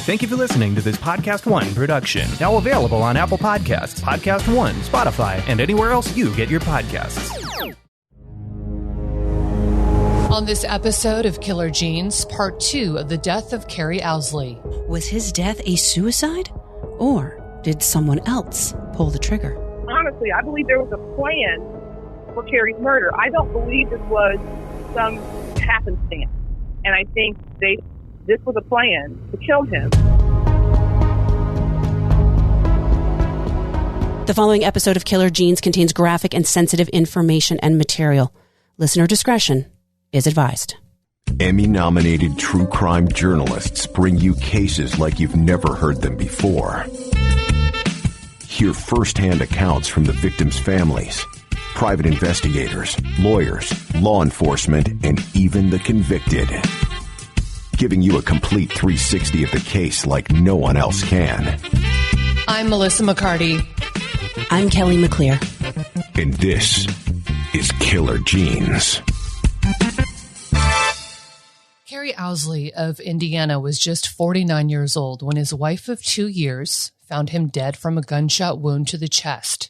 Thank you for listening to this Podcast One production. Now available on Apple Podcasts, Podcast One, Spotify, and anywhere else you get your podcasts. On this episode of Killer Genes, part 2 of the death of Cary Owsley. Was his death a suicide? Or did someone else pull the trigger? Honestly, I believe there was a plan for Cary's murder. I don't believe this was some happenstance. And I think this was a plan to kill him. The following episode of Killer Genes contains graphic and sensitive information and material. Listener discretion is advised. Emmy-nominated true crime journalists bring you cases like you've never heard them before. Hear first-hand accounts from the victims' families, private investigators, lawyers, law enforcement, and even the convicted. Giving you a complete 360 of the case like no one else can. I'm Melissa McCarty. I'm Kelly McClear. And this is Killer Genes. Cary Owsley of Indiana was just 49 years old when his wife of 2 years found him dead from a gunshot wound to the chest.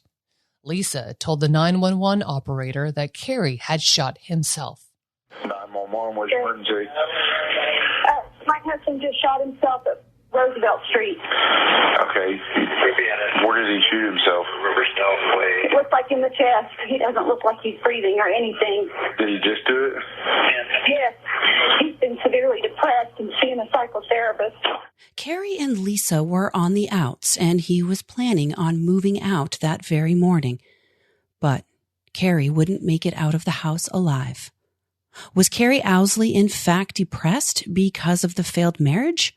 Lisa told the 911 operator that Cary had shot himself. 911, what's your emergency? My husband just shot himself at Roosevelt Street. Okay. Where did he shoot himself? It looks like in the chest. He doesn't look like he's breathing or anything. Did he just do it? Yes. He's been severely depressed and seeing a psychotherapist. Cary and Lisa were on the outs, and he was planning on moving out that very morning. But Cary wouldn't make it out of the house alive. Was Cary Owsley in fact depressed because of the failed marriage?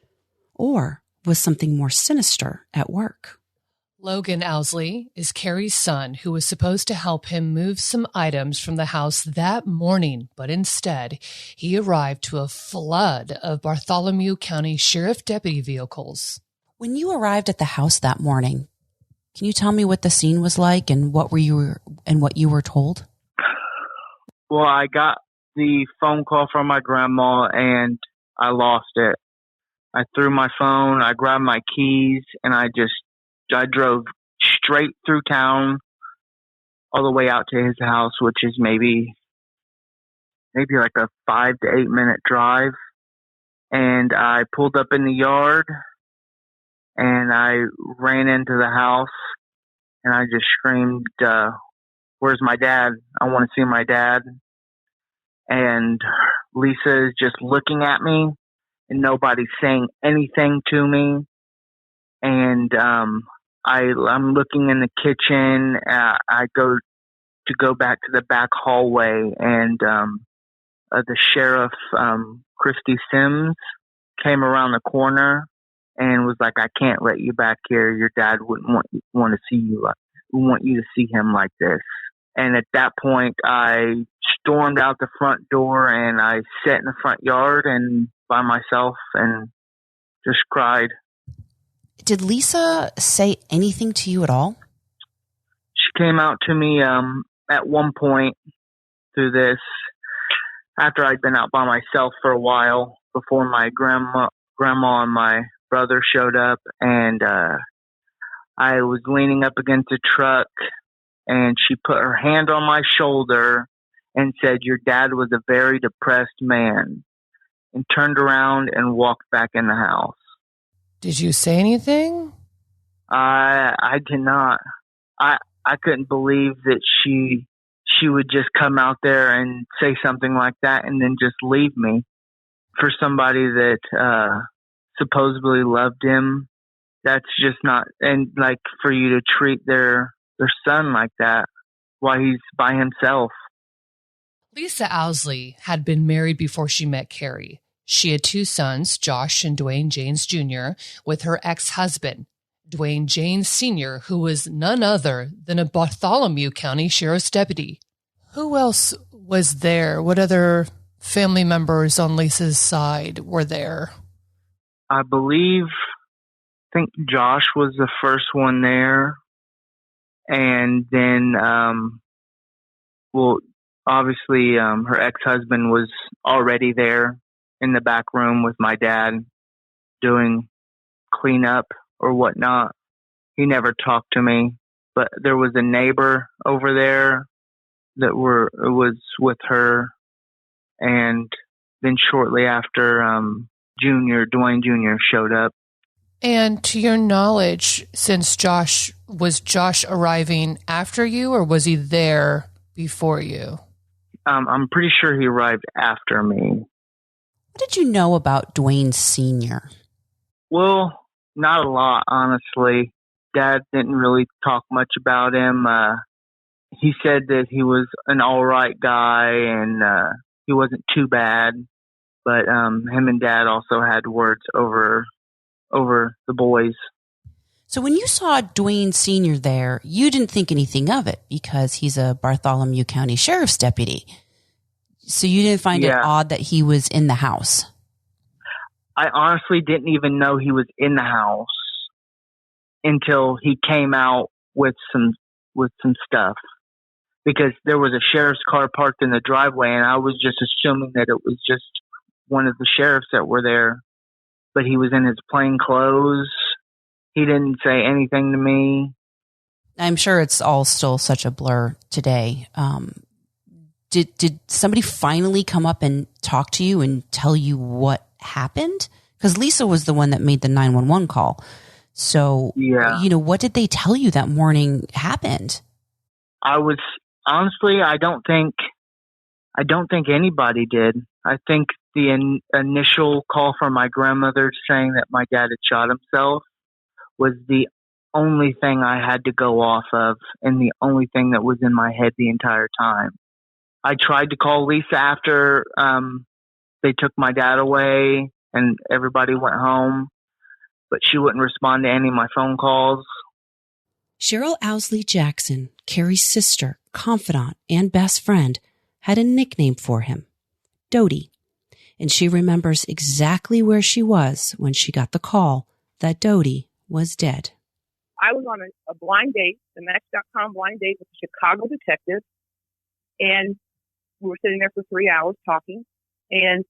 Or was something more sinister at work? Logan Owsley is Cary's son, who was supposed to help him move some items from the house that morning, but instead he arrived to a flood of Bartholomew County Sheriff deputy vehicles. When you arrived at the house that morning, can you tell me what the scene was like and what you were told? Well, I got the phone call from my grandma and I lost it. I threw my phone, I grabbed my keys, and I drove straight through town all the way out to his house, which is maybe like a 5 to 8 minute drive. And I pulled up in the yard and I ran into the house and I just screamed, "Where's my dad? I want to see my dad." And Lisa is just looking at me and nobody's saying anything to me. And I'm looking in the kitchen. I go back to the back hallway, and the sheriff, Christy Sims, came around the corner and was like, "I can't let you back here. Your dad wouldn't want to see you. We want you to see him like this." And at that point, I stormed out the front door and I sat in the front yard and by myself and just cried. Did Lisa say anything to you at all? She came out to me at one point through this after I'd been out by myself for a while before my grandma and my brother showed up, and I was leaning up against a truck and she put her hand on my shoulder and said, "Your dad was a very depressed man," and turned around and walked back in the house. Did you say anything? I did not. I couldn't believe that she would just come out there and say something like that and then just leave me. For somebody that supposedly loved him, that's just not, and like for you to treat their son like that while he's by himself. Lisa Owsley had been married before she met Cary. She had 2 sons, Josh and Dwayne James Jr., with her ex-husband, Dwayne James Sr., who was none other than a Bartholomew County Sheriff's deputy. Who else was there? What other family members on Lisa's side were there? I think Josh was the first one there. And then, obviously, her ex-husband was already there in the back room with my dad doing clean up or whatnot. He never talked to me. But there was a neighbor over there that was with her. And then shortly after, Dwayne Jr. showed up. And to your knowledge, since was Josh arriving after you, or was he there before you? I'm pretty sure he arrived after me. What did you know about Dwayne Sr.? Well, not a lot, honestly. Dad didn't really talk much about him. He said that he was an all right guy and he wasn't too bad. But him and Dad also had words over the boys. So when you saw Dwayne Sr. there, you didn't think anything of it because he's a Bartholomew County Sheriff's deputy. So you didn't find it odd that he was in the house? I honestly didn't even know he was in the house until he came out with some stuff. Because there was a sheriff's car parked in the driveway, and I was just assuming that it was just one of the sheriffs that were there. But he was in his plain clothes. He didn't say anything to me. I'm sure it's all still such a blur today. Did somebody finally come up and talk to you and tell you what happened? Because Lisa was the one that made the 911 call. So, what did they tell you that morning happened? Honestly, I don't think anybody did. I think the initial call from my grandmother saying that my dad had shot himself was the only thing I had to go off of and the only thing that was in my head the entire time. I tried to call Lisa after they took my dad away and everybody went home, but she wouldn't respond to any of my phone calls. Cheryl Owsley Jackson, Cary's sister, confidant, and best friend, had a nickname for him, Dodie, and she remembers exactly where she was when she got the call that Dodie was dead. I was on a blind date, the Match.com blind date with a Chicago detective, and we were sitting there for 3 hours talking, and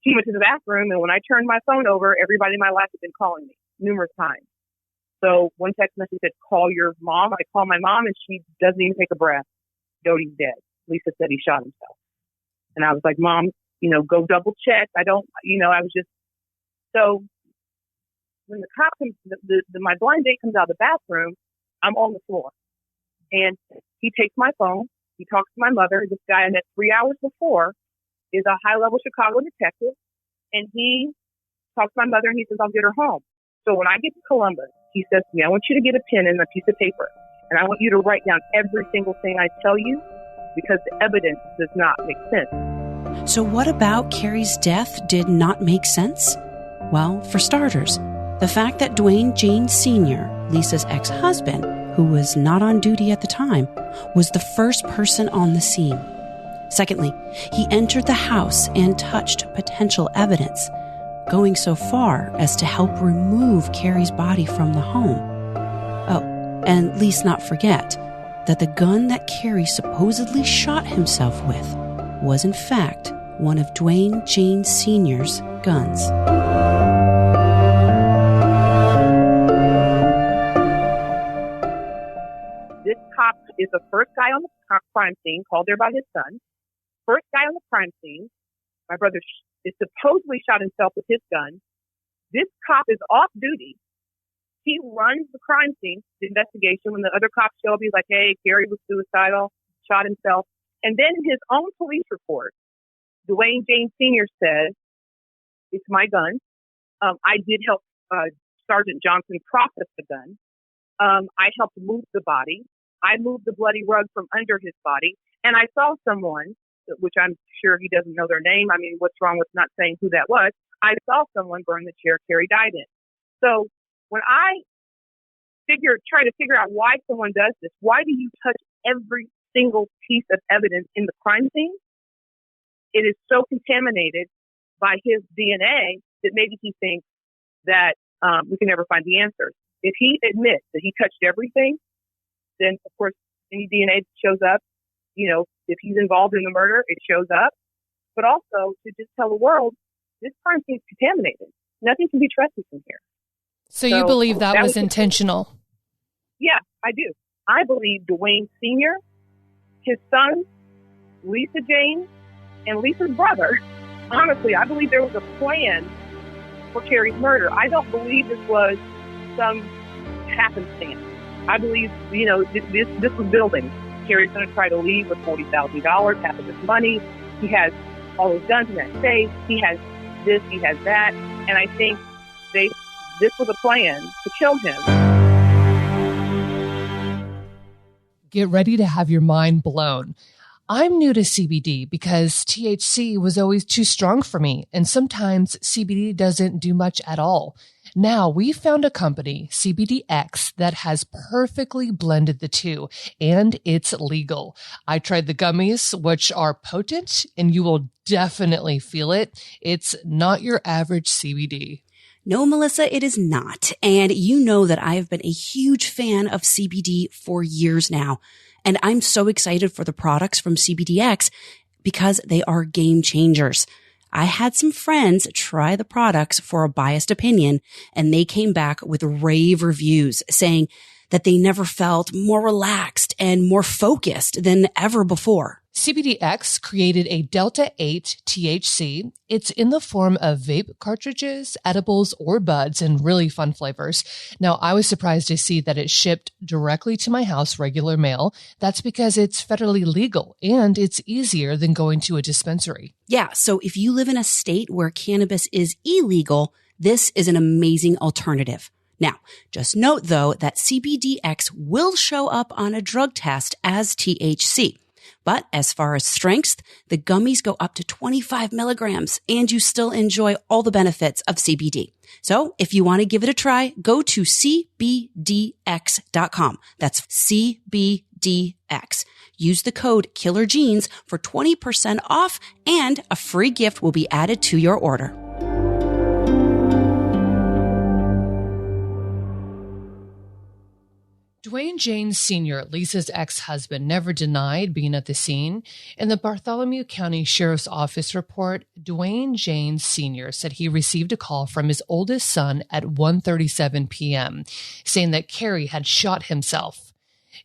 he went to the bathroom, and when I turned my phone over, everybody in my life had been calling me numerous times. So one text message said, call your mom. I call my mom, and she doesn't even take a breath. Dodie's dead. Lisa said he shot himself. And I was like, Mom, go double check. I was just, so when the cop comes, my blind date comes out of the bathroom, I'm on the floor. And he takes my phone. He talks to my mother. This guy I met 3 hours before is a high-level Chicago detective. And he talks to my mother, and he says, I'll get her home. So when I get to Columbus, he says to me, I want you to get a pen and a piece of paper, and I want you to write down every single thing I tell you because the evidence does not make sense. So what about Cary's death did not make sense? Well, for starters, the fact that Dwayne James Sr., Lisa's ex-husband, who was not on duty at the time, was the first person on the scene. Secondly, he entered the house and touched potential evidence, going so far as to help remove Cary's body from the home. Oh, and let's not forget that the gun that Cary supposedly shot himself with was in fact one of Dwayne James Sr.'s guns. This cop is the first guy on the crime scene, called there by his son. First guy on the crime scene. My brother is supposedly shot himself with his gun. This cop is off duty. He runs the crime scene, the investigation. When the other cops show up, he's like, hey, Cary was suicidal, shot himself. And then his own police report, Dwayne James Sr. says, it's my gun. I did help Sergeant Johnson process the gun. I helped move the body. I moved the bloody rug from under his body. And I saw someone, which I'm sure he doesn't know their name. I mean, what's wrong with not saying who that was? I saw someone burn the chair Cary died in. So when I try to figure out why someone does this, why do you touch every single piece of evidence in the crime scene? It is so contaminated by his DNA that maybe he thinks that we can never find the answers. If he admits that he touched everything, then of course any DNA that shows up, if he's involved in the murder, it shows up. But also to just tell the world, this crime scene is contaminated. Nothing can be trusted from here. So you believe that was intentional? Yeah, I do. I believe Dwayne Sr., his son, Lisa Jane, and Lisa's brother. Honestly, I believe there was a plan for Cary's murder. I don't believe this was some happenstance. I believe, this was building. Cary's going to try to leave with $40,000, half of his money. He has all his guns in that safe. He has this, he has that. And I think this was a plan to kill him. Get ready to have your mind blown. I'm new to CBD because THC was always too strong for me, and sometimes CBD doesn't do much at all. Now we found a company, CBDX, that has perfectly blended the two, and it's legal. I tried the gummies, which are potent, and you will definitely feel it. It's not your average CBD. No, Melissa, it is not. And you know that I have been a huge fan of CBD for years now. And I'm so excited for the products from CBDX because they are game changers. I had some friends try the products for a biased opinion, and they came back with rave reviews saying that they never felt more relaxed and more focused than ever before. CBDX created a Delta 8 THC. It's in the form of vape cartridges, edibles, or buds, and really fun flavors. Now, I was surprised to see that it shipped directly to my house, regular mail. That's because it's federally legal and it's easier than going to a dispensary. Yeah, so if you live in a state where cannabis is illegal, this is an amazing alternative. Now, just note, though, that CBDX will show up on a drug test as THC. But as far as strengths, the gummies go up to 25 milligrams, and you still enjoy all the benefits of CBD. So if you want to give it a try, go to cbdx.com. That's CBDX. Use the code KillerJeans for 20% off, and a free gift will be added to your order. Dwayne James Sr., Lisa's ex-husband, never denied being at the scene. In the Bartholomew County Sheriff's Office report, Dwayne James Sr. said he received a call from his oldest son at 1:37 p.m., saying that Cary had shot himself.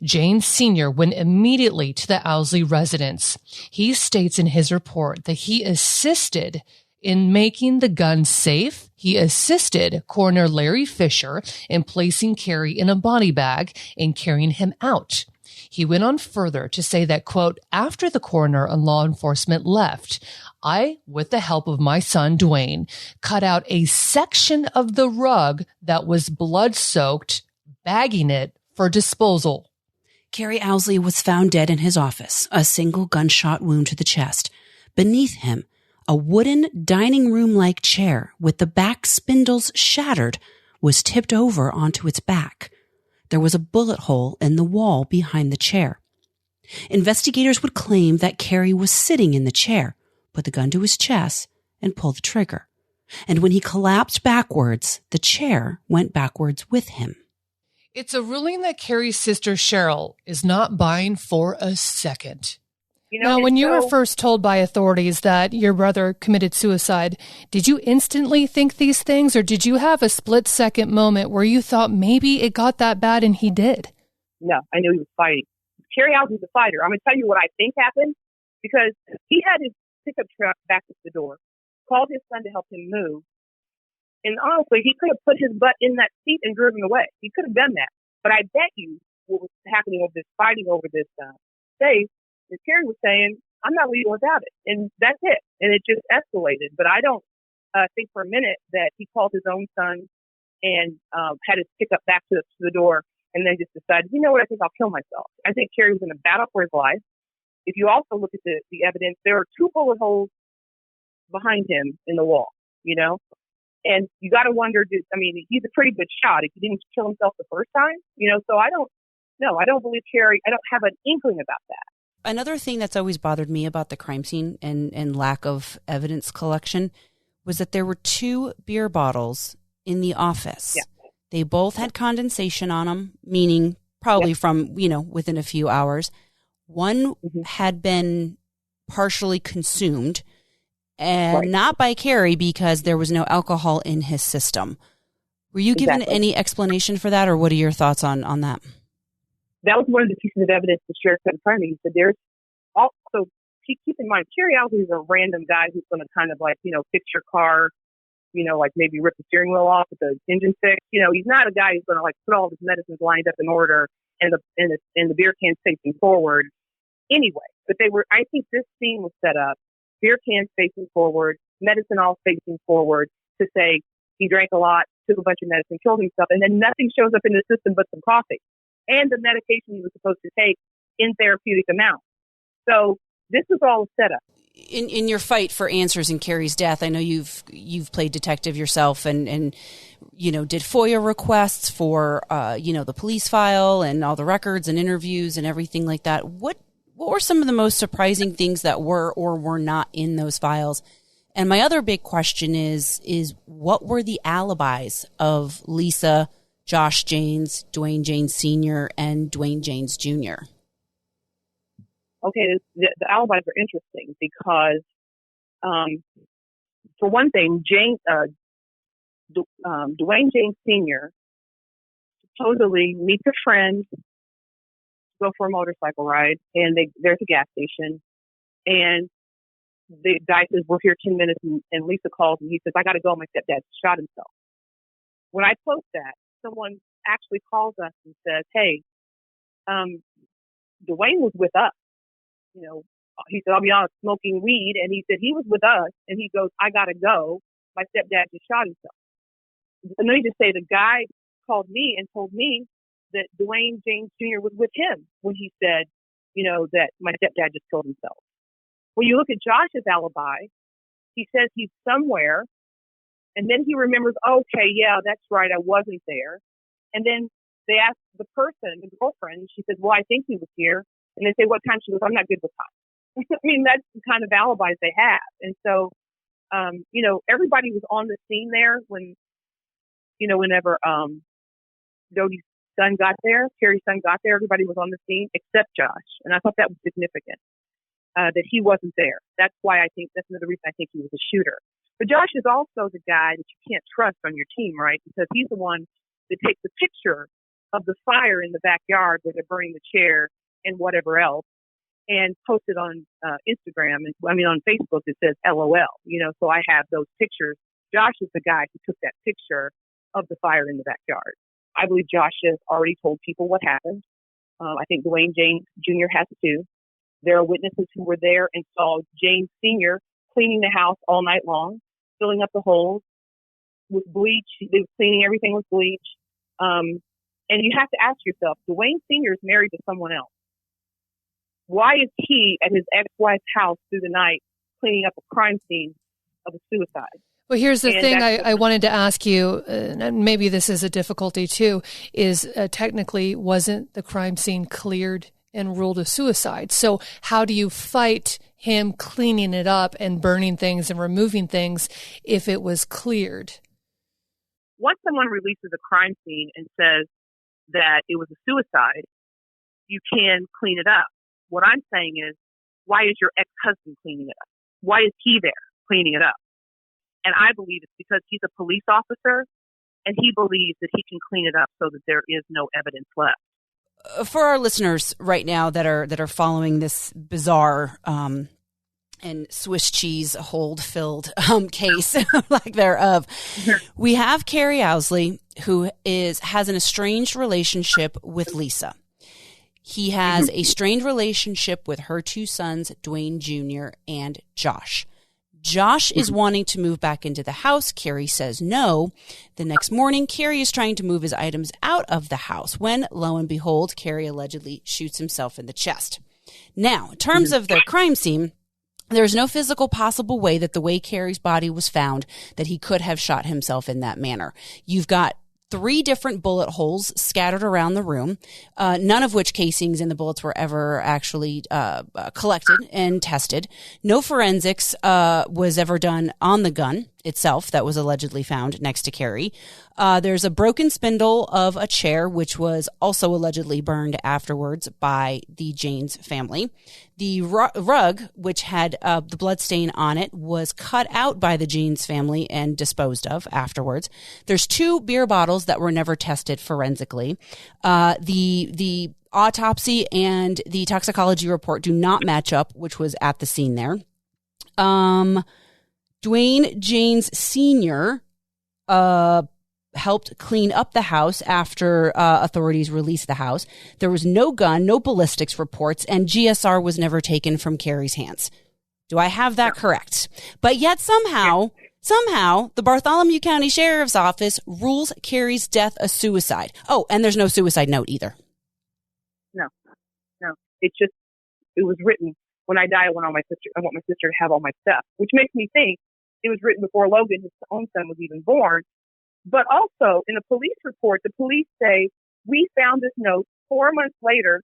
James Sr. went immediately to the Owsley residence. He states in his report that he assisted in making the gun safe. He assisted Coroner Larry Fisher in placing Cary in a body bag and carrying him out. He went on further to say that, quote, after the coroner and law enforcement left, I, with the help of my son Dwayne, cut out a section of the rug that was blood-soaked, bagging it for disposal. Cary Owsley was found dead in his office, a single gunshot wound to the chest. Beneath him, a wooden dining room-like chair with the back spindles shattered was tipped over onto its back. There was a bullet hole in the wall behind the chair. Investigators would claim that Cary was sitting in the chair, put the gun to his chest, and pulled the trigger. And when he collapsed backwards, the chair went backwards with him. It's a ruling that Cary's sister Cheryl is not buying for a second. Now, when you were first told by authorities that your brother committed suicide, did you instantly think these things, or did you have a split-second moment where you thought maybe it got that bad and he did? No, I knew he was fighting. Cary Owsley was a fighter. I'm going to tell you what I think happened, because he had his pickup truck back at the door, called his son to help him move, and honestly, he could have put his butt in that seat and driven away. He could have done that. But I bet you what was happening over this fighting over this safe, Cary was saying, I'm not leaving without it. And that's it. And it just escalated. But I don't think for a minute that he called his own son and had his pickup back to the door and then just decided, you know what, I think I'll kill myself. I think Cary was in a battle for his life. If you also look at the evidence, there are 2 bullet holes behind him in the wall, And you got to wonder, he's a pretty good shot if he didn't kill himself the first time, So I don't believe Cary, I don't have an inkling about that. Another thing that's always bothered me about the crime scene and lack of evidence collection was that there were 2 beer bottles in the office. Yeah. They both had condensation on them, meaning probably from, within a few hours. One had been partially consumed, and not by Cary because there was no alcohol in his system. Were you given any explanation for that, or what are your thoughts on that? That was one of the pieces of evidence the sheriff put in front of me. He said, there's also, keep in mind, Cary Owsley is a random guy who's going to kind of like, fix your car, like maybe rip the steering wheel off with the engine fix. He's not a guy who's going to like put all his medicines lined up in order and the beer cans facing forward anyway. But I think this scene was set up, beer cans facing forward, medicine all facing forward, to say he drank a lot, took a bunch of medicine, killed himself, and then nothing shows up in the system but some coffee and the medication he was supposed to take in therapeutic amounts. So this was all a setup. In your fight for answers in Cary's death, I know you've played detective yourself and did FOIA requests for the police file and all the records and interviews and everything like that. What were some of the most surprising things that were or were not in those files? And my other big question is what were the alibis of Lisa, Josh Janes, Dwayne Janes Sr., and Dwayne Janes Jr.? Okay, the alibis are interesting because, for one thing, Dwayne Janes Sr. supposedly meets a friend, go for a motorcycle ride, and there's a gas station, and the guy says, we're here 10 minutes, and Lisa calls, and he says, I got to go, my stepdad shot himself. When I post that, someone actually calls us and says, hey, Dwayne was with us. He said, I'll be honest, smoking weed. And he said, he was with us. And he goes, I got to go. My stepdad just shot himself. And let me just say, the guy called me and told me that Dwayne Janes Jr. was with him when he said, that my stepdad just killed himself. When you look at Josh's alibi, he says he's somewhere. And then he remembers, okay, yeah, that's right, I wasn't there. And then they ask the person, the girlfriend, she says, well, I think he was here. And they say, what time? She goes, I'm not good with time. I mean, that's the kind of alibis they have. And so, everybody was on the scene there whenever Dodie's son got there, Cary's son got there, everybody was on the scene except Josh. And I thought that was significant, that he wasn't there. That's why that's another reason I think he was a shooter. But Josh is also the guy that you can't trust on your team, right? Because he's the one that takes the picture of the fire in the backyard where they're burning the chair and whatever else, and post it on Instagram. On Facebook, it says LOL, so I have those pictures. Josh is the guy who took that picture of the fire in the backyard. I believe Josh has already told people what happened. I think Dwayne Janes Jr. has too. There are witnesses who were there and saw James Sr. cleaning the house all night long, filling up the holes with bleach. They were cleaning everything with bleach. And you have to ask yourself, Dwayne Sr. is married to someone else. Why is he at his ex-wife's house through the night cleaning up a crime scene of a suicide? Well, here's the thing I wanted to ask you, and maybe this is a difficulty too, is technically wasn't the crime scene cleared and ruled a suicide? So how do you fight him cleaning it up and burning things and removing things if it was cleared? Once someone releases a crime scene and says that it was a suicide, you can clean it up. What I'm saying is, why is your ex-husband cleaning it up? Why is he there cleaning it up? And I believe it's because he's a police officer and he believes that he can clean it up so that there is no evidence left. For our listeners right now that are following this bizarre and Swiss cheese hold-filled case, lack thereof, we have Cary Owsley, who has an estranged relationship with Lisa. He has a strained relationship with her two sons, Dwayne Jr. and Josh. Josh is wanting to move back into the house. Cary says no. The next morning, Cary is trying to move his items out of the house when, lo and behold, Cary allegedly shoots himself in the chest. Now, in terms of the crime scene, there's no physical possible way that the way Cary's body was found that he could have shot himself in that manner. You've got 3 different bullet holes scattered around the room, none of which casings in the bullets were ever actually collected and tested. No forensics was ever done on the gun. itself that was allegedly found next to Cary. There's a broken spindle of a chair, which was also allegedly burned afterwards by the Janes family. The rug, which had the blood stain on it, was cut out by the Janes family and disposed of afterwards. There's 2 beer bottles that were never tested forensically. The autopsy and the toxicology report do not match up, which was at the scene there. Dwayne Janes Sr. Helped clean up the house after authorities released the house. There was no gun, no ballistics reports, and GSR was never taken from Cary's hands. Do I have that correct? But yet somehow, the Bartholomew County Sheriff's Office rules Cary's death a suicide. Oh, and there's no suicide note either. No. It was written, when I die, I want my sister to have all my stuff, which makes me think it was written before Logan, his own son, was even born. But also, in a police report, the police say, we found this note 4 months later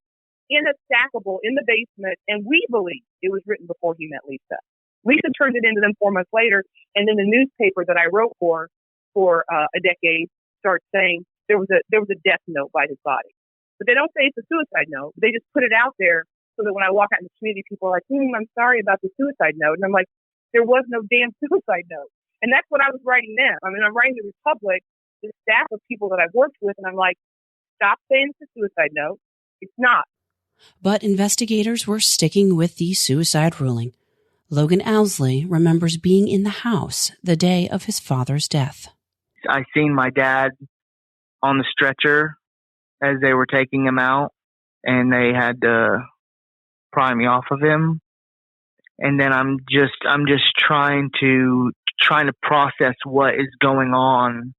in a stackable in the basement, and we believe it was written before he met Lisa. Lisa turned it into them 4 months later, and then the newspaper that I wrote for a decade starts saying there was a death note by his body. But they don't say it's a suicide note. They just put it out there so that when I walk out in the community, people are like, I'm sorry about the suicide note. And I'm like, there was no damn suicide note. And that's what I was writing then. I mean, I'm writing the Republic, the staff of people that I've worked with, and I'm like, stop saying it's a suicide note. It's not. But investigators were sticking with the suicide ruling. Logan Owsley remembers being in the house the day of his father's death. I seen my dad on the stretcher as they were taking him out, and they had to pry me off of him. And then I'm just trying to process what is going on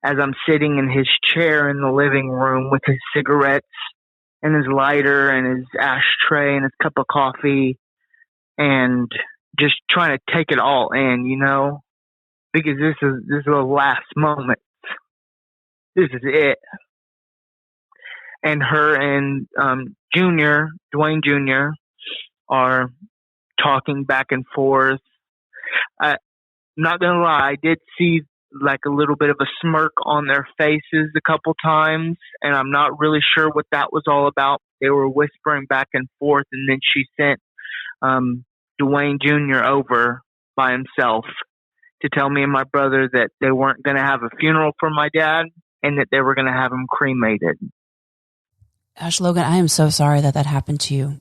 as I'm sitting in his chair in the living room with his cigarettes and his lighter and his ashtray and his cup of coffee, and just trying to take it all in, because this is the last moment. This is it. And her and Dwayne Jr. are talking back and forth. I'm not going to lie, I did see like a little bit of a smirk on their faces a couple times, and I'm not really sure what that was all about. They were whispering back and forth, and then she sent Dwayne Jr. over by himself to tell me and my brother that they weren't going to have a funeral for my dad and that they were going to have him cremated. Gosh, Logan, I am so sorry that happened to you.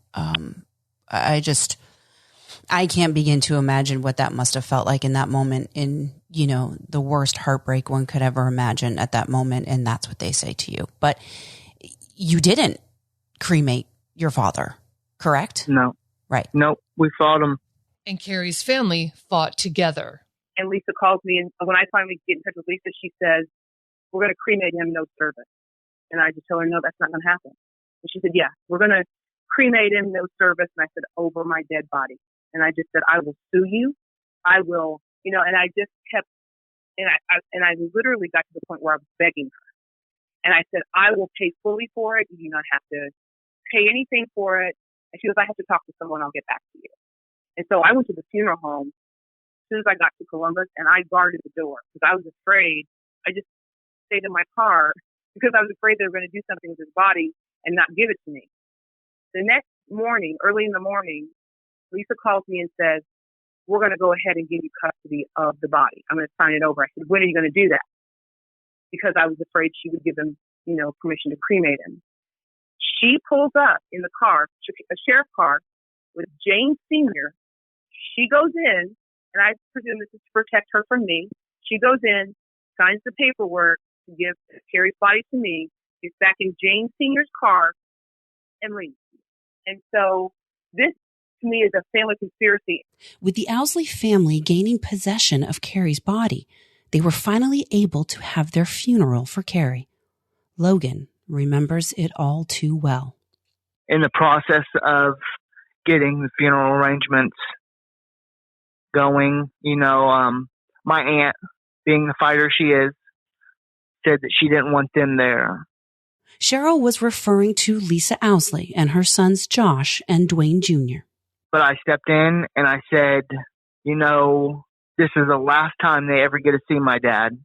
I can't begin to imagine what that must have felt like in that moment, in, the worst heartbreak one could ever imagine at that moment. And that's what they say to you. But you didn't cremate your father, correct? No. Right. No, we fought him. And Cary's family fought together. And Lisa calls me, and when I finally get in touch with Lisa, she says, we're going to cremate him, no service. And I just tell her, no, that's not going to happen. And she said, yeah, we're going to cremate him, no service. And I said, over my dead body. And I just said, I will sue you. I will, and I just kept, and I literally got to the point where I was begging her. And I said, I will pay fully for it. You do not have to pay anything for it. And she goes, I have to talk to someone. I'll get back to you. And so I went to the funeral home as soon as I got to Columbus, and I guarded the door because I was afraid. I just stayed in my car because I was afraid they were going to do something with his body and not give it to me. The next morning, early in the morning, Lisa calls me and says, we're going to go ahead and give you custody of the body. I'm going to sign it over. I said, when are you going to do that? Because I was afraid she would give him, permission to cremate him. She pulls up in the car, a sheriff's car, with Jane Sr. She goes in, and I presume this is to protect her from me. She goes in, signs the paperwork to give Cary's body to me, gets back in Jane Sr.'s car, and leaves. And so this, to me, is a family conspiracy. With the Owsley family gaining possession of Cary's body, they were finally able to have their funeral for Cary. Logan remembers it all too well. In the process of getting the funeral arrangements going, my aunt, being the fighter she is, said that she didn't want them there. Cheryl was referring to Lisa Owsley and her sons Josh and Dwayne Jr. But I stepped in and I said, This is the last time they ever get to see my dad.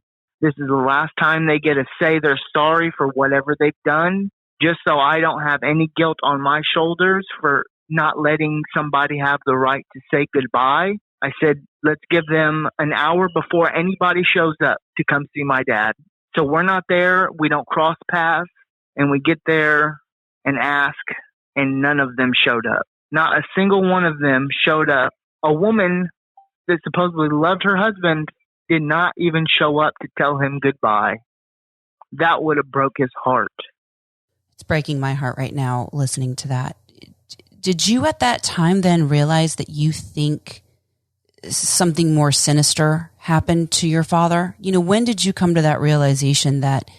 This is the last time they get to say they're sorry for whatever they've done, just so I don't have any guilt on my shoulders for not letting somebody have the right to say goodbye. I said, let's give them an hour before anybody shows up to come see my dad. So we're not there. We don't cross paths. And we get there and ask, and none of them showed up. Not a single one of them showed up. A woman that supposedly loved her husband did not even show up to tell him goodbye. That would have broke his heart. It's breaking my heart right now listening to that. Did you at that time then realize that you think something more sinister happened to your father? When did you come to that realization that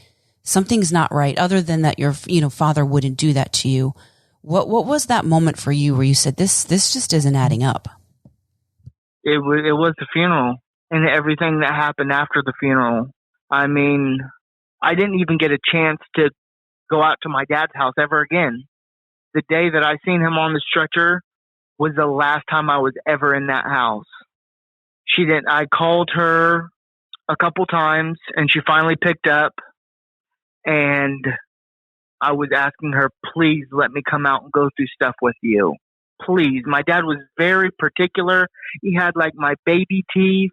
something's not right, other than that your father wouldn't do that to you? What was that moment for you where you said, this just isn't adding up? It was the funeral and everything that happened after the funeral. I mean, I didn't even get a chance to go out to my dad's house ever again. The day that I seen him on the stretcher was the last time I was ever in that house. I called her a couple times and she finally picked up, and I was asking her, please let me come out and go through stuff with you. Please. My dad was very particular. He had like my baby teeth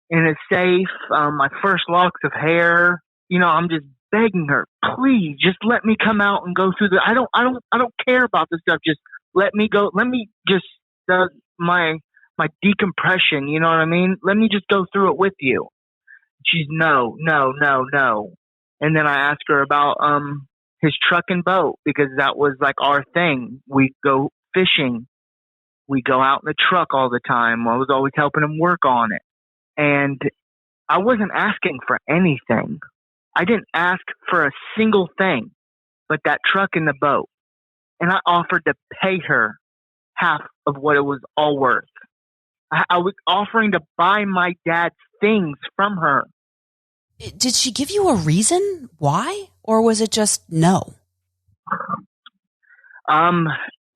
in a safe, my first locks of hair. I'm just begging her, please just let me come out and go through I don't care about this stuff. Just let me go. Let me just, my decompression, you know what I mean? Let me just go through it with you. She's no. And then I asked her about, his truck and boat, because that was like our thing. We go fishing. We go out in the truck all the time. I was always helping him work on it. And I wasn't asking for anything. I didn't ask for a single thing but that truck and the boat. And I offered to pay her half of what it was all worth. I was offering to buy my dad's things from her. Did she give you a reason why? Or was it just no?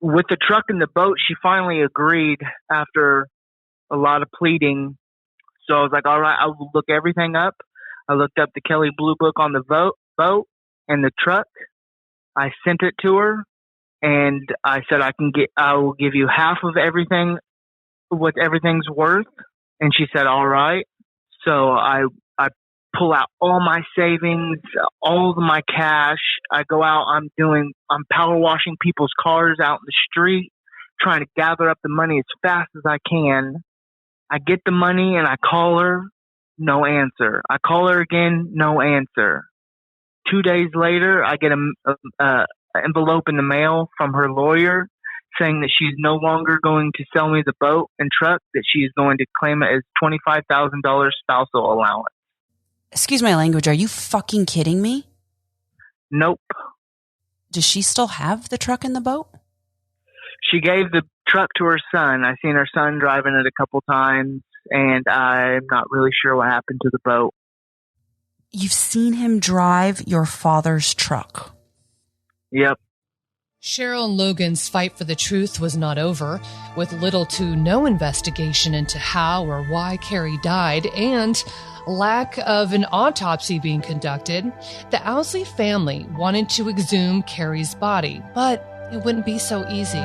With the truck and the boat, she finally agreed after a lot of pleading. So I was like, all right, I'll look everything up. I looked up the Kelly Blue Book on the boat and the truck. I sent it to her, and I said, I will give you half of everything, what everything's worth. And she said, all right. So I pull out all my savings, all of my cash. I go out, I'm power washing people's cars out in the street, trying to gather up the money as fast as I can. I get the money and I call her, no answer. I call her again, no answer. 2 days later, I get an envelope in the mail from her lawyer saying that she's no longer going to sell me the boat and truck, that she is going to claim it as $25,000 spousal allowance. Excuse my language, are you fucking kidding me? Nope. Does she still have the truck and the boat? She gave the truck to her son. I've seen her son driving it a couple times, and I'm not really sure what happened to the boat. You've seen him drive your father's truck? Yep. Cheryl and Logan's fight for the truth was not over, with little to no investigation into how or why Cary died and lack of an autopsy being conducted. The Owsley family wanted to exhume Cary's body, but it wouldn't be so easy.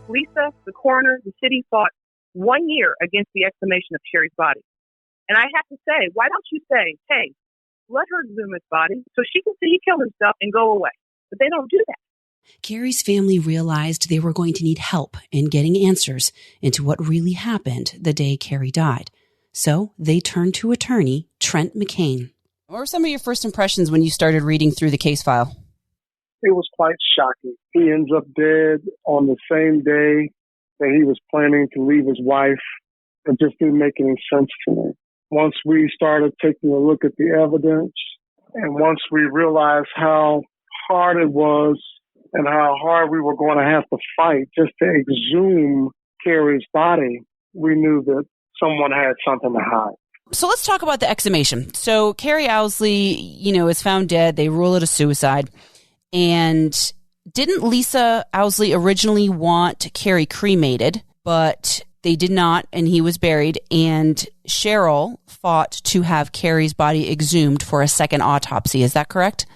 Lisa, the coroner, the city fought 1 year against the exhumation of Cary's body. And I have to say, why don't you say, hey, let her exhume his body so she can see he killed himself and go away? But they don't do that. Cary's family realized they were going to need help in getting answers into what really happened the day Cary died. So they turned to attorney Trent McCain. What were some of your first impressions when you started reading through the case file? It was quite shocking. He ends up dead on the same day that he was planning to leave his wife. It just didn't make any sense to me. Once we started taking a look at the evidence, and once we realized how hard it was and how hard we were going to have to fight just to exhume Cary's body, we knew that someone had something to hide. So let's talk about the exhumation. So Cary Owsley, is found dead. They rule it a suicide. And didn't Lisa Owsley originally want Cary cremated, but they did not, and he was buried, and Cheryl fought to have Cary's body exhumed for a second autopsy. Is that correct?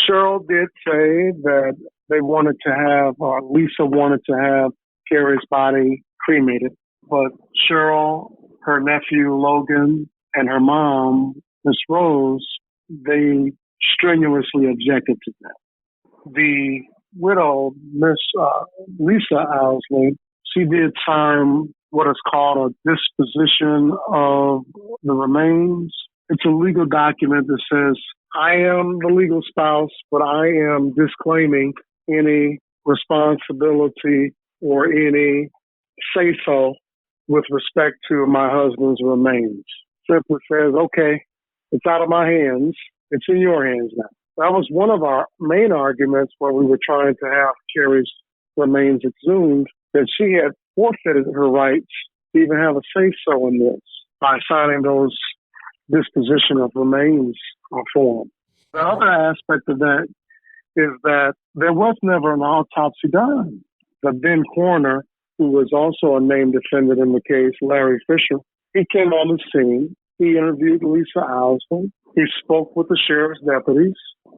Cheryl did say that they wanted to have, or Lisa wanted to have Cary's body cremated, but Cheryl, her nephew Logan, and her mom, Miss Rose, they strenuously objected to that. The widow, Miss Lisa Owsley, she did sign what is called a disposition of the remains. It's a legal document that says, I am the legal spouse, but I am disclaiming any responsibility or any say-so with respect to my husband's remains. Simply says, okay, it's out of my hands. It's in your hands now. That was one of our main arguments where we were trying to have Cary's remains exhumed, that she had forfeited her rights to even have a say-so in this by signing those disposition of remains form. The other aspect of that is that there was never an autopsy done. The then coroner, who was also a named defendant in the case, Larry Fisher, he came on the scene. He interviewed Lisa Owsley. He spoke with the sheriff's deputies,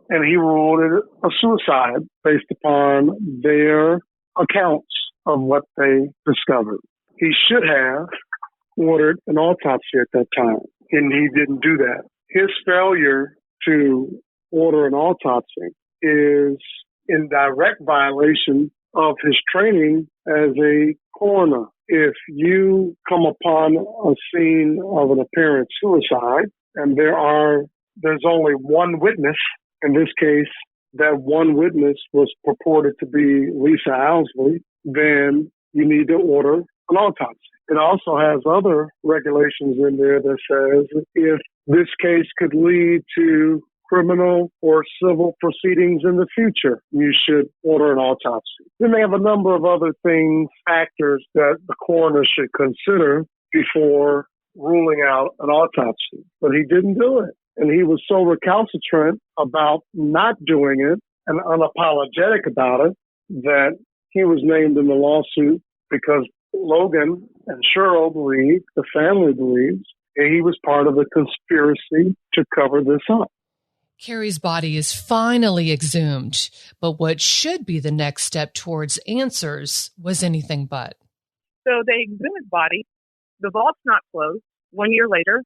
and he ruled it a suicide based upon their accounts of what they discovered. He should have ordered an autopsy at that time, and he didn't do that. His failure to order an autopsy is in direct violation of his training as a coroner. If you come upon a scene of an apparent suicide and there's only one witness, in this case, that one witness was purported to be Lisa Owsley, then you need to order an autopsy. It also has other regulations in there that says if this case could lead to criminal or civil proceedings in the future, you should order an autopsy. Then they have a number of other things, factors that the coroner should consider before ruling out an autopsy. But he didn't do it. And he was so recalcitrant about not doing it and unapologetic about it that he was named in the lawsuit because Logan and Cheryl believe, the family believes, that he was part of a conspiracy to cover this up. Cary's body is finally exhumed, but what should be the next step towards answers was anything but. So they exhumed his body. The vault's not closed. 1 year later,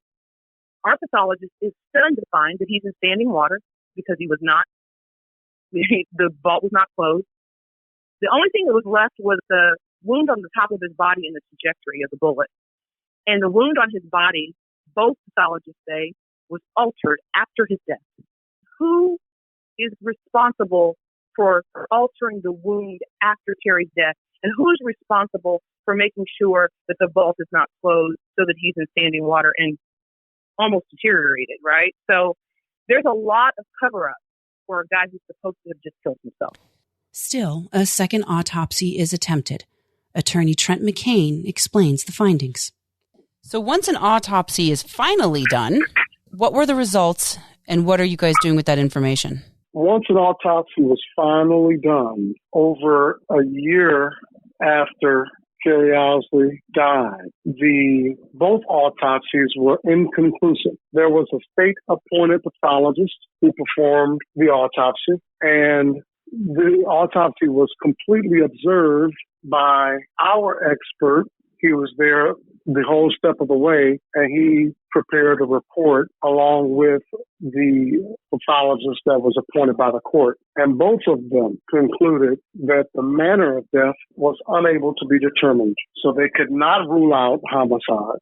our pathologist is stunned to find that he's in standing water because he was not. The vault was not closed. The only thing that was left was the wound on the top of his body and the trajectory of the bullet. And the wound on his body, both pathologists say, was altered after his death. Who is responsible for altering the wound after Cary's death? And who's responsible for making sure that the vault is not closed so that he's in standing water and almost deteriorated, right? So there's a lot of cover-up for a guy who's supposed to have just killed himself. Still, a second autopsy is attempted. Attorney Trent McCain explains the findings. So once an autopsy is finally done, what were the results and what are you guys doing with that information? Once an autopsy was finally done, over a year after Cary Owsley died, both autopsies were inconclusive. There was a state-appointed pathologist who performed the autopsy, and the autopsy was completely observed by our expert. He was there the whole step of the way, and he prepared a report along with the pathologist that was appointed by the court. And both of them concluded that the manner of death was unable to be determined. So they could not rule out homicide,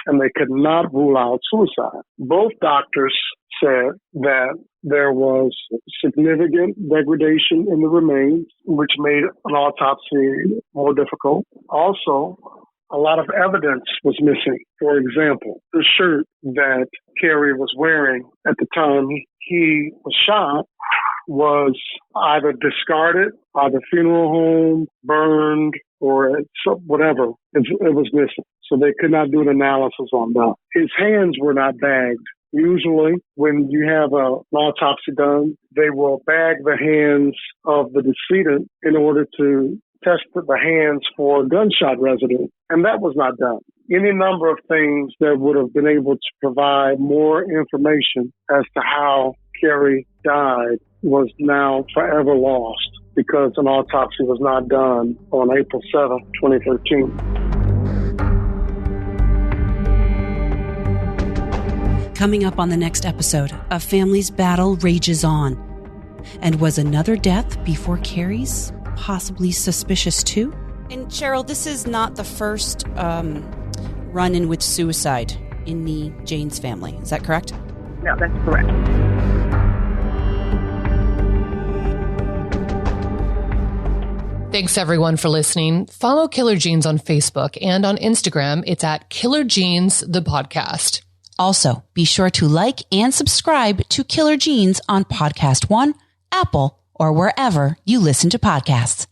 and they could not rule out suicide. Both doctors said that there was significant degradation in the remains, which made an autopsy more difficult. Also, a lot of evidence was missing. For example, the shirt that Cary was wearing at the time he was shot was either discarded by the funeral home, burned, or whatever. It was missing. So they could not do an analysis on that. His hands were not bagged Usually, when you have an autopsy done, they will bag the hands of the decedent in order to test the hands for gunshot residue, and that was not done. Any number of things that would have been able to provide more information as to how Cary died was now forever lost because an autopsy was not done on April 7th, 2013. Coming up on the next episode, a family's battle rages on. And was another death before Cary's possibly suspicious too? And Cheryl, this is not the first run-in with suicide in the Janes family. Is that correct? No, that's correct. Thanks everyone for listening. Follow Killer Genes on Facebook and on Instagram. It's at Killer Genes, the podcast. Also, be sure to like and subscribe to Killer Genes on Podcast One, Apple, or wherever you listen to podcasts.